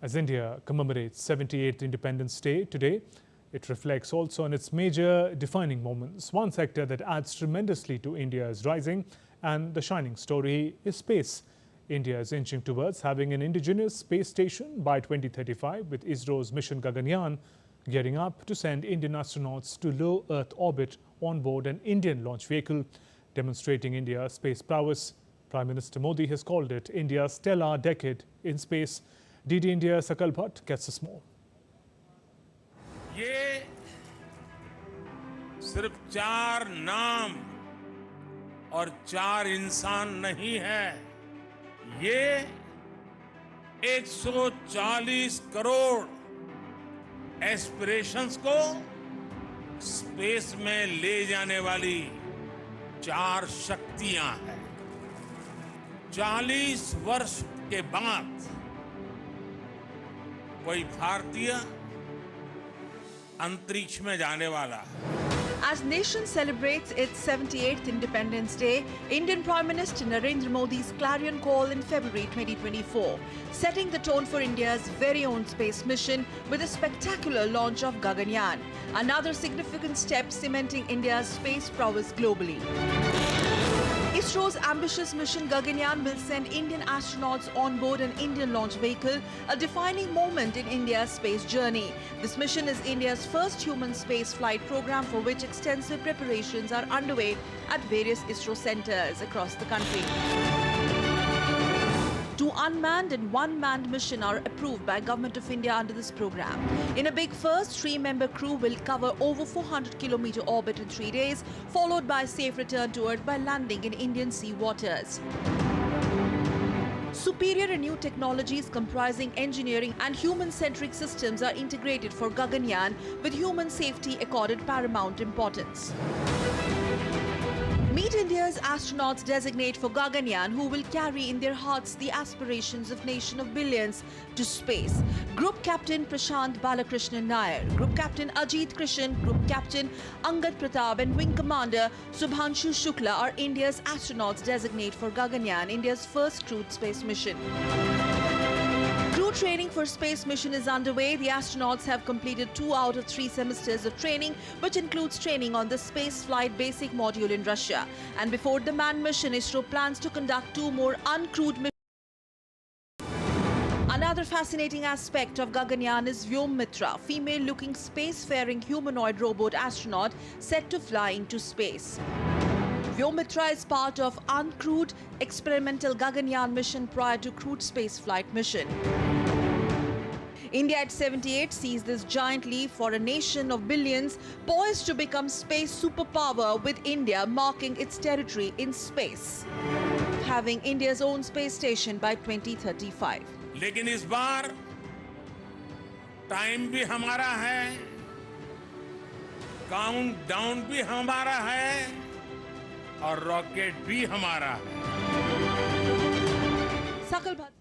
As India commemorates 78th Independence Day today, it reflects also on its major defining moments. One sector that adds tremendously to India's rising and the shining story is space. India is inching towards having an indigenous space station by 2035, with ISRO's mission Gaganyaan gearing up to send Indian astronauts to low Earth orbit on board an Indian launch vehicle, demonstrating India's space prowess. Prime Minister Modi has called it India's stellar decade in space. DD India Sakal Bhatt gets us more. ये सिर्फ 4 नाम और 4 इंसान नहीं है, ये 140 crore aspirations को space में ले जाने वाली 4 शक्तियां हैं। 40 वर्ष के बाद कोई भारतीय अंतरिक्ष में जाने वाला है। As nation celebrates its 78th Independence Day, Indian Prime Minister Narendra Modi's clarion call in February 2024, setting the tone for India's very own space mission with a spectacular launch of Gaganyaan, another significant step cementing India's space prowess globally. ISRO's ambitious mission Gaganyaan will send Indian astronauts on board an Indian launch vehicle, a defining moment in India's space journey. This mission is India's first human space flight program, for which extensive preparations are underway at various ISRO centers across the country. 2 unmanned and 1 manned mission are approved by Government of India under this program. In a big first, 3-member crew will cover over 400-kilometer orbit in 3 days, followed by a safe return to Earth by landing in Indian sea waters. Superior and new technologies comprising engineering and human-centric systems are integrated for Gaganyaan, with human safety accorded paramount importance. Meet India's astronauts designate for Gaganyaan, who will carry in their hearts the aspirations of nation of billions to space. Group Captain Prashant Balakrishnan Nair, Group Captain Ajit Krishan, Group Captain Angad Pratap and Wing Commander Subhanshu Shukla are India's astronauts designate for Gaganyaan, India's first crewed space mission. Crew training for space mission is underway. The astronauts have completed 2 out of 3 semesters of training, which includes training on the space flight basic module in Russia. And before the manned mission, ISRO plans to conduct 2 more uncrewed missions. Another fascinating aspect of Gaganyaan is Vyomitra, female-looking spacefaring humanoid robot astronaut set to fly into space. Vyomitra is part of uncrewed experimental Gaganyaan mission prior to crewed spaceflight mission. India at 78 sees this giant leap for a nation of billions poised to become space superpower, with India marking its territory in space, having India's own space station by 2035. लेकिन इस बार time भी हमारा है, countdown भी हमारा है और rocket भी हमारा है। Sakal Bhatt